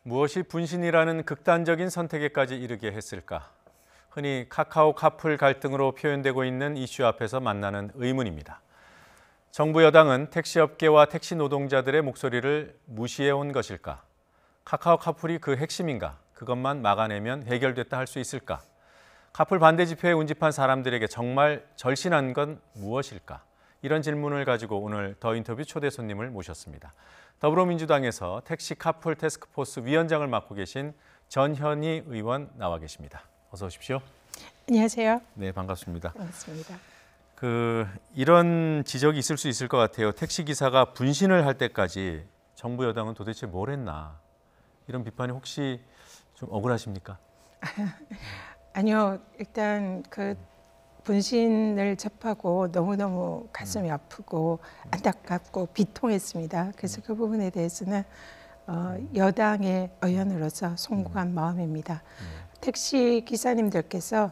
무엇이 분신이라는 극단적인 선택에까지 이르게 했을까? 흔히 카카오 카풀 갈등으로 표현되고 있는 이슈 앞에서 만나는 의문입니다. 정부 여당은 택시업계와 택시 노동자들의 목소리를 무시해온 것일까? 카카오 카풀이 그 핵심인가? 그것만 막아내면 해결됐다 할 수 있을까? 카풀 반대 집회에 운집한 사람들에게 정말 절신한 건 무엇일까? 이런 질문을 가지고 오늘 더 인터뷰 초대 손님을 모셨습니다. 더불어민주당에서 택시 카풀 태스크포스 위원장을 맡고 계신 전현희 의원 나와 계십니다. 어서 오십시오. 안녕하세요. 네, 반갑습니다. 반갑습니다. 이런 지적이 있을 수 있을 것 같아요. 택시 기사가 분신을 할 때까지 정부 여당은 도대체 뭘 했나? 이런 비판이 혹시 좀 억울하십니까? 아니요, 일단 그 분신을 접하고 너무너무 가슴이 아프고 안타깝고 비통했습니다. 그래서 그 부분에 대해서는 여당의 의원으로서 송구한 마음입니다. 택시 기사님들께서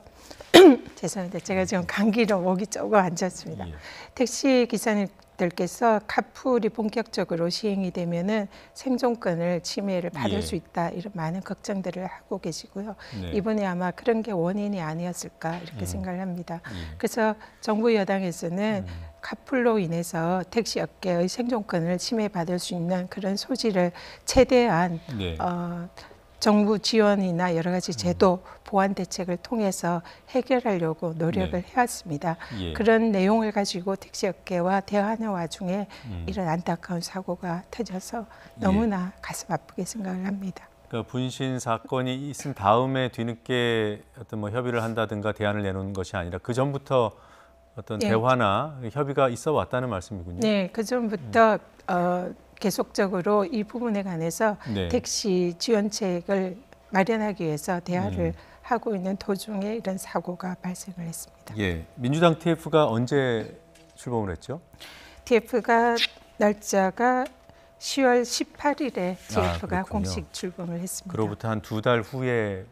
죄송합니다. 제가 지금 감기로 목이 조금 안 좋습니다. 택시 기사님들께서 카풀이 본격적으로 시행이 되면은 생존권을 침해를 받을 수 있다, 이런 많은 걱정들을 하고 계시고요. 이번에 아마 그런 게 원인이 아니었을까 이렇게 생각을 합니다. 그래서 정부 여당에서는 카풀로 인해서 택시 업계의 생존권을 침해받을 수 있는 그런 소지를 최대한 정부 지원이나 여러 가지 제도 보완 대책을 통해서 해결하려고 노력을 해왔습니다. 그런 내용을 가지고 택시업계와 대화하는 와중에 이런 안타까운 사고가 터져서 너무나 가슴 아프게 생각을 합니다. 그러니까 분신 사건이 있은 다음에 뒤늦게 어떤 협의를 한다든가 대안을 내놓은 것이 아니라 그 전부터 어떤 대화나 협의가 있어 왔다는 말씀이군요. 네, 그 전부터 계속적으로 이 부분에 관해서 택시 지원책을 마련하기 위해서 대화를 하고 있는 도중에 이런 사고가 발생을 했습니다. 예, 민주당 TF가 언제 출범을 했죠? TF가 날짜가 10월 18일에 TF가 공식 출범을 했습니다. 그로부터 한 2달 후에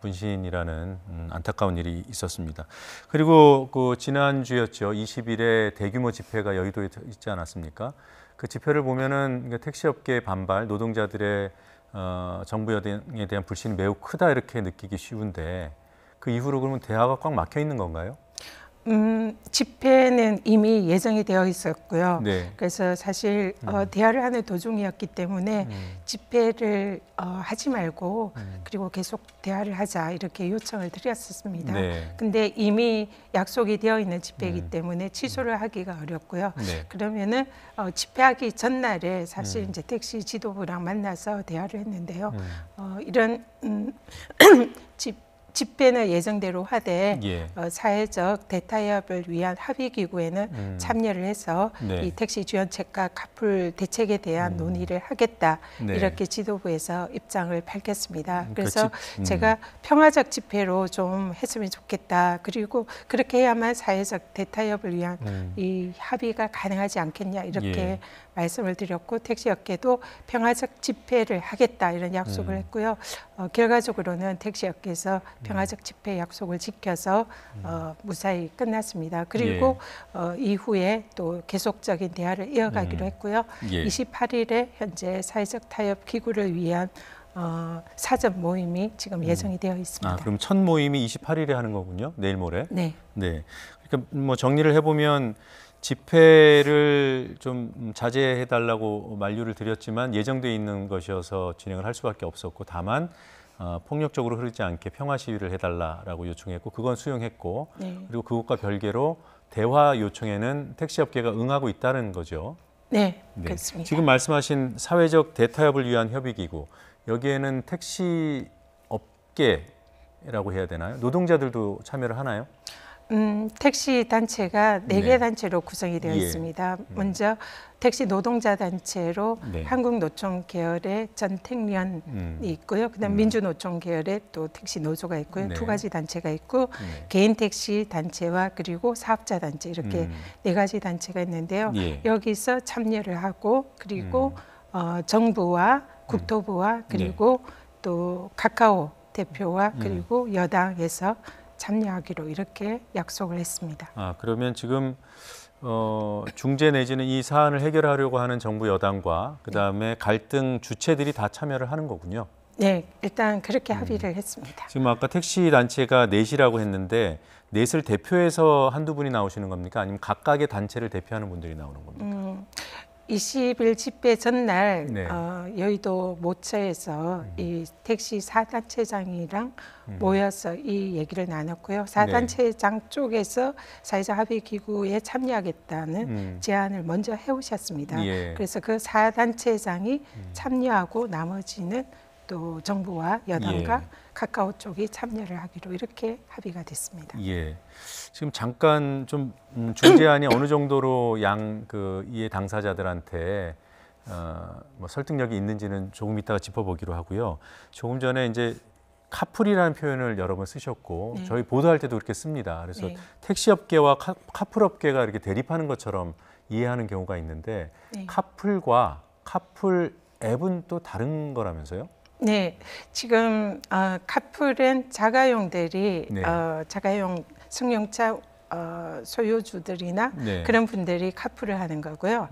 분신이라는 안타까운 일이 있었습니다. 그리고 그 지난주였죠. 20일에 대규모 집회가 여의도에 있지 않았습니까? 그 집회를 보면은 택시업계의 반발, 노동자들의 정부 여당에 대한 불신이 매우 크다 이렇게 느끼기 쉬운데 그 이후로 그러면 대화가 꽉 막혀 있는 건가요? 집회는 이미 예정이 되어 있었고요. 그래서 사실 대화를 하는 도중이었기 때문에 집회를 하지 말고 그리고 계속 대화를 하자 이렇게 요청을 드렸었습니다. 근데 이미 약속이 되어 있는 집회이기 때문에 취소를 하기가 어렵고요. 그러면은 집회하기 전날에 사실 이제 택시 지도부랑 만나서 대화를 했는데요. 이런 집회는 예정대로 하되 사회적 대타협을 위한 합의기구에는 참여를 해서 이 택시 지원책과 카풀 대책에 대한 논의를 하겠다 이렇게 지도부에서 입장을 밝혔습니다. 그래서 제가 평화적 집회로 좀 했으면 좋겠다. 그리고 그렇게 해야만 사회적 대타협을 위한 이 합의가 가능하지 않겠냐 이렇게 말씀을 드렸고 택시업계도 평화적 집회를 하겠다 이런 약속을 했고요. 결과적으로는 택시업계에서 평화적 집회 약속을 지켜서 무사히 끝났습니다. 그리고 이후에 또 계속적인 대화를 이어가기로 했고요. 28일에 현재 사회적 타협 기구를 위한 사전 모임이 지금 예정이 되어 있습니다. 그럼 첫 모임이 28일에 하는 거군요. 내일 모레. 네. 그러니까 뭐 정리를 해보면 집회를 좀 자제해달라고 만류를 드렸지만 예정돼 있는 것이어서 진행을 할 수밖에 없었고 다만 폭력적으로 흐르지 않게 평화 시위를 해달라고 요청했고 그건 수용했고 그리고 그것과 별개로 대화 요청에는 택시업계가 응하고 있다는 거죠. 네, 그렇습니다. 지금 말씀하신 사회적 대타협을 위한 협의기구 여기에는 택시업계라고 해야 되나요? 노동자들도 참여를 하나요? 택시 단체가 4개 단체로 구성이 되어 있습니다. 먼저 택시 노동자 단체로 한국노총 계열의 전택련이 있고요. 그다음 민주노총 계열의 또 택시 노조가 있고요. 2가지 단체가 있고 개인 택시 단체와 그리고 사업자 단체 이렇게 4가지 단체가 있는데요. 여기서 참여를 하고 그리고 정부와 국토부와 그리고 또 카카오 대표와 그리고 여당에서 참여하기로 이렇게 약속을 했습니다. 그러면 지금 중재 내지는 이 사안을 해결하려고 하는 정부 여당과 그다음에 갈등 주체들이 다 참여를 하는 거군요. 네, 일단 그렇게 합의를 했습니다. 지금 아까 택시 단체가 넷이라고 했는데 넷을 대표해서 한두 분이 나오시는 겁니까? 아니면 각각의 단체를 대표하는 분들이 나오는 겁니까? 20일 집회 전날 네. 여의도 모처에서 이 택시 사단체장이랑 모여서 이 얘기를 나눴고요. 사단체장 쪽에서 사회적 합의 기구에 참여하겠다는 제안을 먼저 해오셨습니다. 예. 그래서 그 사단체장이 참여하고 나머지는 또 정부와 여당과 예. 카카오 쪽이 참여를 하기로 이렇게 합의가 됐습니다. 예. 지금 잠깐 좀 중재안이 어느 정도로 이해 당사자들한테 뭐 설득력이 있는지는 조금 이따가 짚어보기로 하고요. 조금 전에 이제 카풀이라는 표현을 여러 번 쓰셨고 네. 저희 보도할 때도 그렇게 씁니다. 그래서 네. 택시업계와 카풀업계가 이렇게 대립하는 것처럼 이해하는 경우가 있는데 네. 카풀과 카풀 앱은 또 다른 거라면서요? 네, 지금 카풀은 자가용들이 네. 자가용 승용차 소유주들이나 네. 그런 분들이 카풀을 하는 거고요.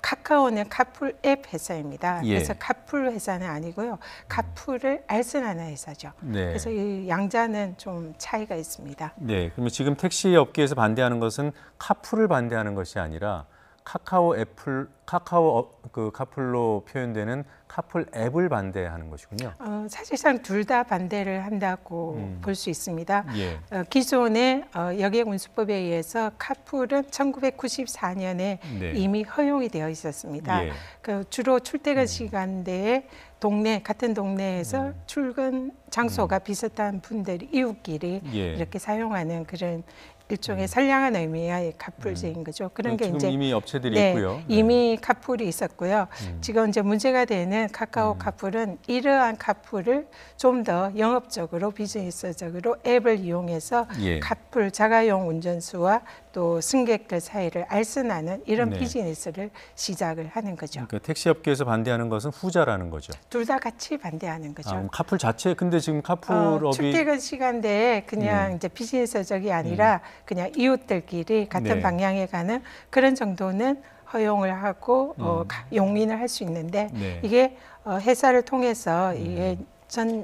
카카오는 카풀 앱 회사입니다. 예. 그래서 카풀 회사는 아니고요. 카풀을 알선하는 회사죠. 네. 그래서 이 양자는 좀 차이가 있습니다. 네, 그러면 지금 택시 업계에서 반대하는 것은 카풀을 반대하는 것이 아니라 카카오 카풀로 표현되는 카풀 앱을 반대하는 것이군요. 사실상 둘 다 반대를 한다고 볼 수 있습니다. 예. 기존의 여객운수법에 의해서 카풀은 1994년에 네. 이미 허용이 되어 있었습니다. 예. 주로 출퇴근 시간대에 같은 동네에서 출근 장소가 비슷한 분들이 이웃끼리 예. 이렇게 사용하는 그런 일종의 선량한 의미의 카풀제인 거죠. 그런 게 지금 이제 이미 업체들이 네, 있고요. 네. 이미 카풀이 있었고요. 지금 이제 문제가 되는 카카오 카풀은 이러한 카풀을 좀 더 영업적으로 비즈니스적으로 앱을 이용해서 예. 카풀 자가용 운전수와 또 승객들 사이를 알선하는 이런 네. 비즈니스를 시작을 하는 거죠. 그러니까 택시 업계에서 반대하는 것은 후자라는 거죠. 둘 다 같이 반대하는 거죠. 그럼 카풀 자체 근데 지금 카풀업이 출퇴근 시간대에 그냥 이제 비즈니스적이 아니라 그냥 이웃들끼리 같은 네. 방향에 가는 그런 정도는 허용을 하고 용인을 할 수 있는데 네. 이게 회사를 통해서 이게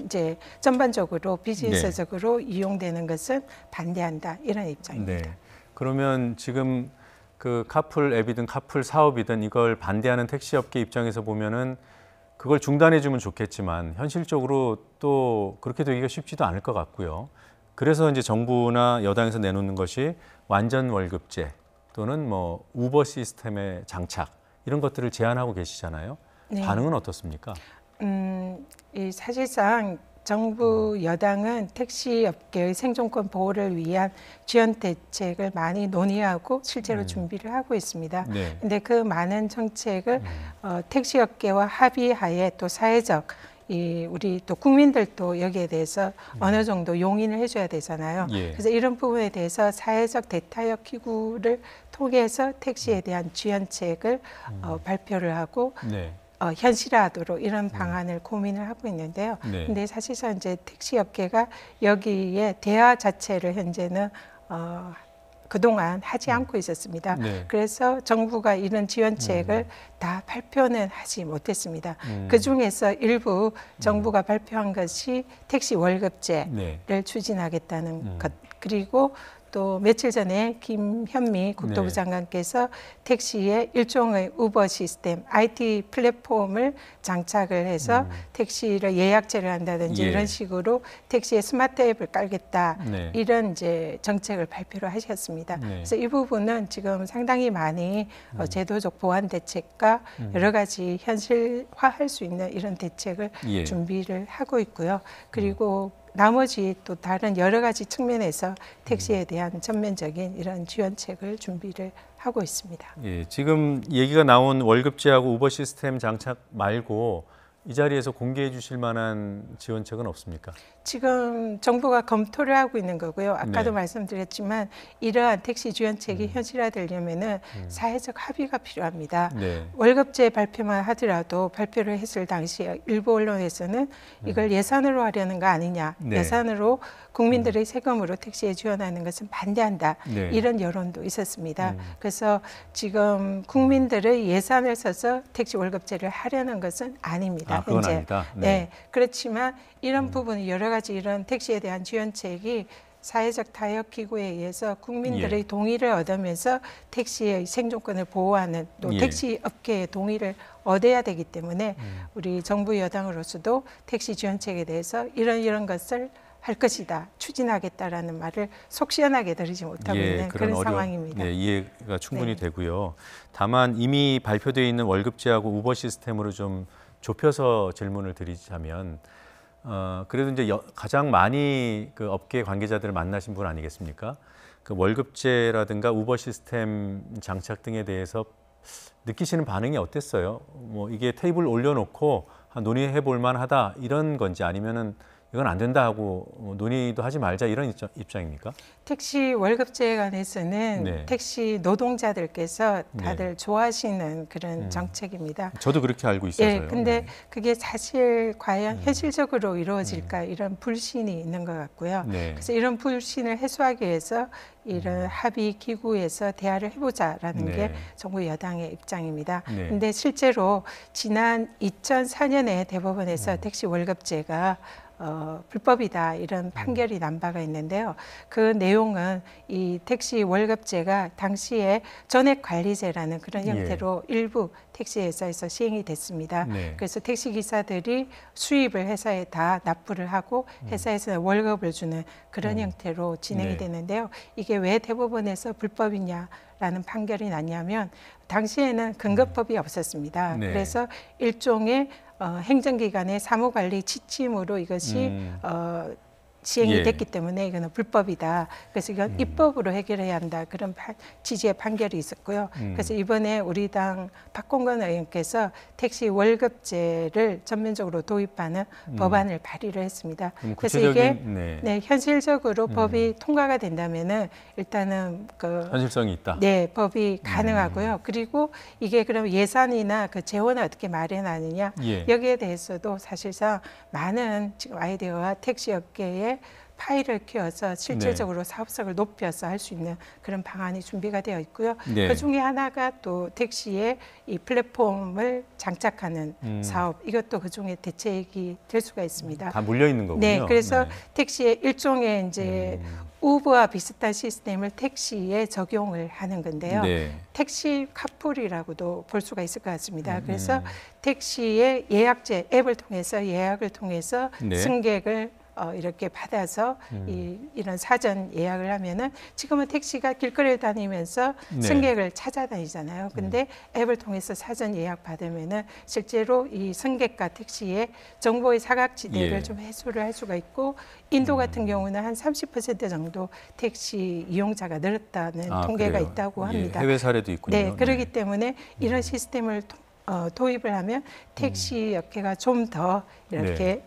이제 전반적으로 비즈니스적으로 이용되는 것은 반대한다 이런 입장입니다. 네. 그러면 지금 그 카풀 앱이든 카풀 사업이든 이걸 반대하는 택시업계 입장에서 보면은 그걸 중단해 주면 좋겠지만 현실적으로 또 그렇게 되기가 쉽지도 않을 것 같고요. 그래서 이제 정부나 여당에서 내놓는 것이 완전 월급제 또는 뭐 우버 시스템의 장착 이런 것들을 제안하고 계시잖아요. 네. 반응은 어떻습니까? 이 사실상 정부 여당은 택시 업계의 생존권 보호를 위한 지원 대책을 많이 논의하고 실제로 준비를 하고 있습니다. 네. 근데 그 많은 정책을 택시 업계와 합의하에 또 사회적 우리 또 국민들도 여기에 대해서 어느 정도 용인을 해줘야 되잖아요. 예. 그래서 이런 부분에 대해서 사회적 대타협 기구를 통해서 택시에 대한 지원책을 발표를 하고 네. 현실화하도록 이런 방안을 고민을 하고 있는데요. 네. 근데 사실상 이제 택시 업계가 여기에 대화 자체를 현재는 그동안 하지 않고 있었습니다. 네. 그래서 정부가 이런 지원책을 다 발표는 하지 못했습니다. 그중에서 일부 정부가 발표한 것이 택시 월급제를 네. 추진하겠다는 것, 그리고 또 며칠 전에 김현미 국토부 네. 장관께서 택시에 일종의 우버 시스템, IT 플랫폼을 장착을 해서 택시를 예약제를 한다든지 예. 이런 식으로 택시에 스마트 앱을 깔겠다. 네. 이런 이제 정책을 발표를 하셨습니다. 네. 그래서 이 부분은 지금 상당히 많이 제도적 보완 대책과 여러 가지 현실화할 수 있는 이런 대책을 예. 준비를 하고 있고요. 그리고 나머지 또 다른 여러 가지 측면에서 택시에 대한 전면적인 이런 지원책을 준비를 하고 있습니다. 예, 지금 얘기가 나온 월급제하고 우버 시스템 장착 말고 이 자리에서 공개해 주실 만한 지원책은 없습니까? 지금 정부가 검토를 하고 있는 거고요. 아까도 네. 말씀드렸지만 이러한 택시 지원책이 현실화되려면은 사회적 합의가 필요합니다. 네. 월급제 발표만 하더라도 발표를 했을 당시에 일부 언론에서는 이걸 예산으로 하려는 거 아니냐. 네. 예산으로 국민들의 세금으로 택시에 지원하는 것은 반대한다. 네. 이런 여론도 있었습니다. 그래서 지금 국민들의 예산을 써서 택시 월급제를 하려는 것은 아닙니다. 아, 그건 현재. 아니다. 네. 네. 그렇지만 이런 부분이 여러 가지 이런 택시에 대한 지원책이 사회적 타협 기구에 의해서 국민들의 예. 동의를 얻으면서 택시의 생존권을 보호하는 또 예. 택시 업계의 동의를 얻어야 되기 때문에 우리 정부 여당으로서도 택시 지원책에 대해서 이런 것을 할 것이다, 추진하겠다라는 말을 속 시원하게 들으지 못하고 있는 그런 상황입니다. 네, 이해가 충분히 네. 되고요. 다만 이미 발표되어 있는 월급제하고 우버 시스템으로 좀 좁혀서 질문을 드리자면, 그래도 이제 가장 많이 그 업계 관계자들을 만나신 분 아니겠습니까? 그 월급제라든가 우버 시스템 장착 등에 대해서 느끼시는 반응이 어땠어요? 뭐 이게 테이블 올려놓고 논의해 볼 만하다 이런 건지, 아니면은 이건 안 된다 하고 논의도 하지 말자 이런 입장입니까? 택시 월급제에 관해서는 네. 택시 노동자들께서 다들 네. 좋아하시는 그런 정책입니다. 저도 그렇게 알고 있어서요. 예, 근데 네. 그게 사실 과연 현실적으로 이루어질까 이런 불신이 있는 것 같고요. 네. 그래서 이런 불신을 해소하기 위해서 이런 합의 기구에서 대화를 해보자라는 네. 게 정부 여당의 입장입니다. 네. 근데 실제로 지난 2004년에 대법원에서 택시 월급제가 불법이다 이런 판결이 난 바가 있는데요. 그 내용은 이 택시 월급제가 당시에 전액 관리제라는 그런 예. 형태로 일부 택시 회사에서 시행이 됐습니다. 네. 그래서 택시 기사들이 수입을 회사에 다 납부를 하고 회사에서 월급을 주는 그런 형태로 진행이 네. 되는데요. 이게 왜 대법원에서 불법이냐라는 판결이 났냐면 당시에는 근거법이 없었습니다. 네. 그래서 일종의 행정기관의 사무관리 지침으로 이것이 시행이 예. 됐기 때문에 이거는 불법이다. 그래서 이건 입법으로 해결해야 한다. 그런 취지의 판결이 있었고요. 그래서 이번에 우리 당 박홍근 의원께서 택시 월급제를 전면적으로 도입하는 법안을 발의를 했습니다. 그럼 그래서 이게 구체적인 네, 현실적으로 법이 통과가 된다면은 일단은 현실성이 있다. 네, 법이 가능하고요. 그리고 이게 그럼 예산이나 그 재원을 어떻게 마련하느냐 예. 여기에 대해서도 사실상 많은 지금 아이디어와 택시 업계에 파일을 키워서 실질적으로 사업성을 높여서 할 수 있는 그런 방안이 준비가 되어 있고요. 네. 그 중에 하나가 또 택시에 이 플랫폼을 장착하는 사업, 이것도 그 중에 대책이 될 수가 있습니다. 다 물려 있는 거군요. 네, 그래서 네. 택시의 일종의 이제 우버와 비슷한 시스템을 택시에 적용을 하는 건데요. 네. 택시 카풀이라고도 볼 수가 있을 것 같습니다. 그래서 택시의 예약제 앱을 통해서 예약을 통해서 네. 승객을 이렇게 받아서 이런 사전 예약을 하면은 지금은 택시가 길거리를 다니면서 네. 승객을 찾아다니잖아요. 근데 앱을 통해서 사전 예약 받으면은 실제로 이 승객과 택시의 정보의 사각지대를 예. 좀 해소를 할 수가 있고 인도 같은 경우는 한 30% 정도 택시 이용자가 늘었다는 통계가 그래요? 있다고 예, 합니다. 해외 사례도 있군요. 네, 그렇기 때문에 이런 시스템을 도입을 하면 택시 업계가 좀 더 이렇게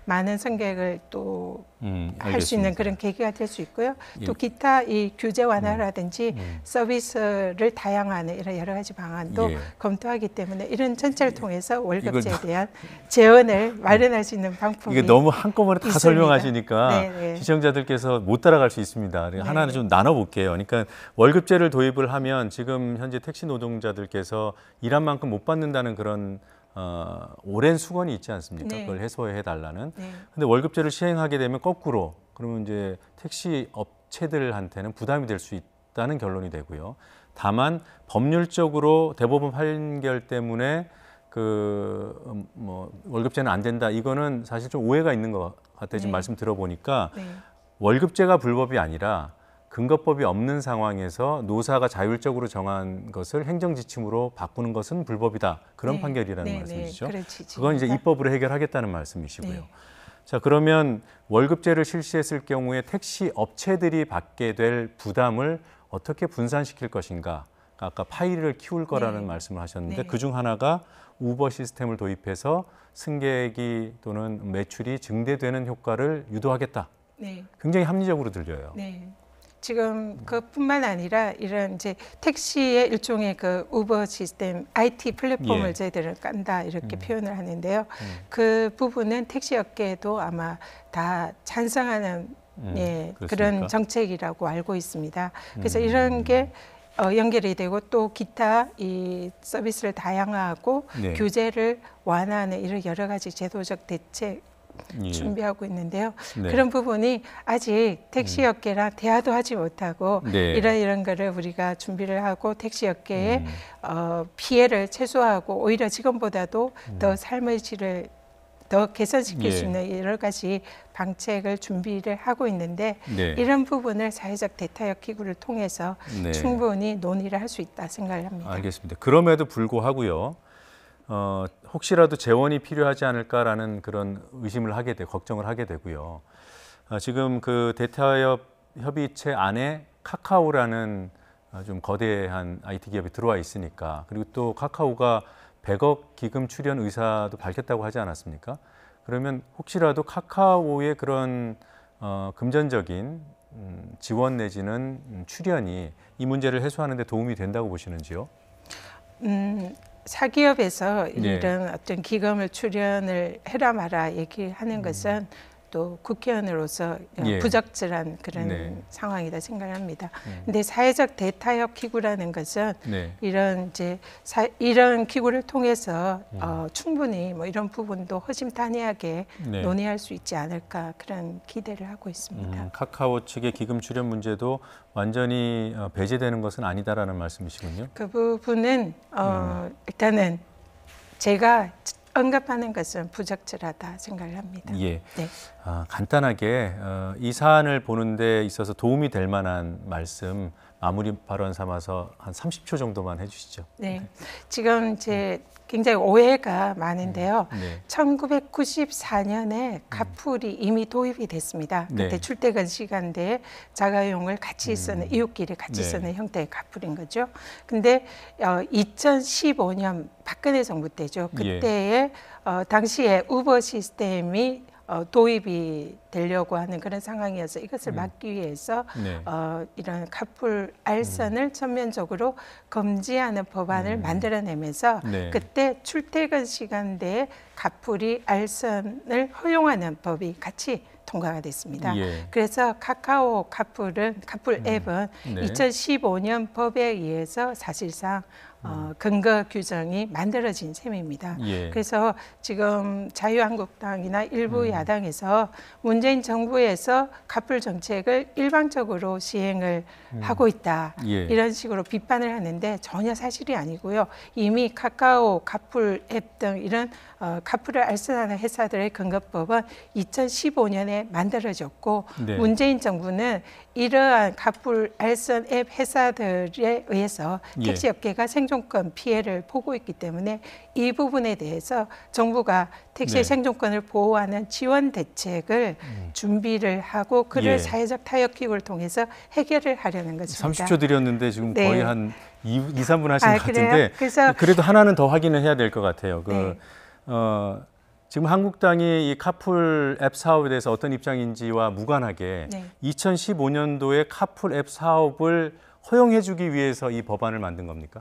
많은 승객을 또 할 수 있는 알겠습니다. 그런 계기가 될 수 있고요. 예. 또 기타 이 규제 완화라든지 서비스를 다양화하는 이런 여러 가지 방안도 예. 검토하기 때문에 이런 전체를 통해서 월급제에 이걸 대한 재원을 마련할 수 있는 방법이 이게 너무 한꺼번에 다 있습니다. 설명하시니까 네, 네. 시청자들께서 못 따라갈 수 있습니다. 네. 하나는 좀 나눠볼게요. 그러니까 월급제를 도입을 하면 지금 현재 택시 노동자들께서 일한 만큼 못 받는다는 그런 오랜 수건이 있지 않습니까? 네. 그걸 해소해 달라는. 네. 근데 월급제를 시행하게 되면 거꾸로 그러면 이제 택시 업체들한테는 부담이 될 수 있다는 결론이 되고요. 다만 법률적으로 대법원 판결 때문에 월급제는 안 된다. 이거는 사실 좀 오해가 있는 것 같아요. 지금 네. 말씀 들어보니까 네. 월급제가 불법이 아니라 근거법이 없는 상황에서 노사가 자율적으로 정한 것을 행정지침으로 바꾸는 것은 불법이다. 그런 네. 판결이라는 네, 말씀이시죠. 네, 그런 취지입니다. 그건 이제 입법으로 해결하겠다는 말씀이시고요. 네. 자, 그러면 월급제를 실시했을 경우에 택시 업체들이 받게 될 부담을 어떻게 분산시킬 것인가? 아까 파일을 키울 거라는 네. 말씀을 하셨는데 네. 그중 하나가 우버 시스템을 도입해서 승객이 또는 매출이 증대되는 효과를 유도하겠다. 네. 굉장히 합리적으로 들려요. 네. 지금 그뿐만 아니라 이런 이제 택시의 일종의 그 우버 시스템 IT 플랫폼을 예. 저희들은 깐다 이렇게 표현을 하는데요. 그 부분은 택시 업계에도 아마 다 찬성하는 예, 그렇습니까? 그런 정책이라고 알고 있습니다. 그래서 이런 게 연결이 되고 또 기타 이 서비스를 다양화하고 네. 규제를 완화하는 이런 여러 가지 제도적 대책 예. 준비하고 있는데요. 네. 그런 부분이 아직 택시업계랑 대화도 하지 못하고 네. 이런 거를 우리가 준비를 하고 택시업계의 피해를 최소화하고 오히려 지금보다도 더 삶의 질을 더 개선시킬 예. 수 있는 여러 가지 방책을 준비를 하고 있는데 네. 이런 부분을 사회적 대타협 기구를 통해서 네. 충분히 논의를 할 수 있다 생각을 합니다. 알겠습니다. 그럼에도 불구하고요. 혹시라도 재원이 필요하지 않을까라는 그런 의심을 하게 돼, 걱정을 하게 되고요. 지금 그 대타협 협의체 안에 카카오라는 좀 거대한 IT 기업이 들어와 있으니까 그리고 또 카카오가 100억 기금 출연 의사도 밝혔다고 하지 않았습니까? 그러면 혹시라도 카카오의 그런 금전적인 지원 내지는 출연이 이 문제를 해소하는 데 도움이 된다고 보시는지요? 사기업에서 네. 이런 어떤 기금을 출연을 해라 마라 얘기하는 것은 또 국회의원으로서 예. 부적절한 그런 네. 상황이다 생각을 합니다. 근데 사회적 대타협 기구라는 것은 네. 이런 이제 이런 기구를 통해서 충분히 뭐 이런 부분도 허심탄회하게 네. 논의할 수 있지 않을까 그런 기대를 하고 있습니다. 카카오 측의 기금 출연 문제도 완전히 배제되는 것은 아니다라는 말씀이시군요. 그 부분은 일단은 제가 언급하는 것은 부적절하다 생각을 합니다. 예. 네. 간단하게 이 사안을 보는 데 있어서 도움이 될 만한 말씀 마무리 발언 삼아서 한 30초 정도만 해주시죠. 네. 지금 이제 굉장히 오해가 많은데요. 네. 1994년에 카풀이 이미 도입이 됐습니다. 그때 네. 출퇴근 시간대에 자가용을 같이 쓰는 이웃끼리 같이 네. 쓰는 형태의 카풀인 거죠. 근데 2015년 박근혜 정부 때죠. 그때에 당시에 우버 시스템이 도입이 되려고 하는 그런 상황이어서 이것을 막기 위해서 네. 이런 카풀 알선을 전면적으로 금지하는 법안을 만들어내면서 네. 그때 출퇴근 시간대에 카풀이 알선을 허용하는 법이 같이 통과가 됐습니다. 예. 그래서 카카오 카풀 앱은 네. 2015년 법에 의해서 사실상 근거 규정이 만들어진 셈입니다. 예. 그래서 지금 자유한국당이나 일부 야당에서 문재인 정부에서 카풀 정책을 일방적으로 시행을 하고 있다. 예. 이런 식으로 비판을 하는데 전혀 사실이 아니고요. 이미 카카오, 카풀 앱 등 이런 카풀을 알선하는 회사들의 근거법은 2015년에 만들어졌고 네. 문재인 정부는 이러한 카풀 알선 앱 회사들에 의해서 예. 택시업계가 생존권 피해를 보고 있기 때문에 이 부분에 대해서 정부가 택시의 네. 생존권을 보호하는 지원 대책을 준비를 하고 그를 예. 사회적 타협기구를 통해서 해결을 하려는 것입니다. 30초 드렸는데 지금 네. 거의 한 2, 3분 하신 것 그래요? 같은데 그래서 그래도 하나는 더 확인을 해야 될 것 같아요. 네. 지금 한국당이 이 카풀 앱 사업에 대해서 어떤 입장인지와 무관하게 네. 2015년도에 카풀 앱 사업을 허용해주기 위해서 이 법안을 만든 겁니까?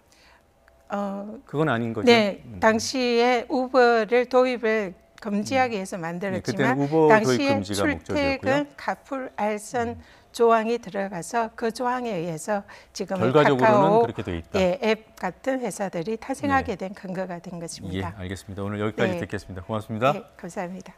그건 아닌 거죠? 네, 당시에 우버를 도입을 금지하기 위해서 만들었지만 그때는 우버 도입 당시에 금지가 목적이었고요. 출퇴근 카풀 알선 조항이 들어가서 그 조항에 의해서 지금 결과적으로는 카카오 그렇게 돼 있다. 앱 같은 회사들이 탄생하게 된 근거가 된 예, 것입니다. 알겠습니다. 오늘 여기까지 네. 듣겠습니다. 고맙습니다. 네, 감사합니다.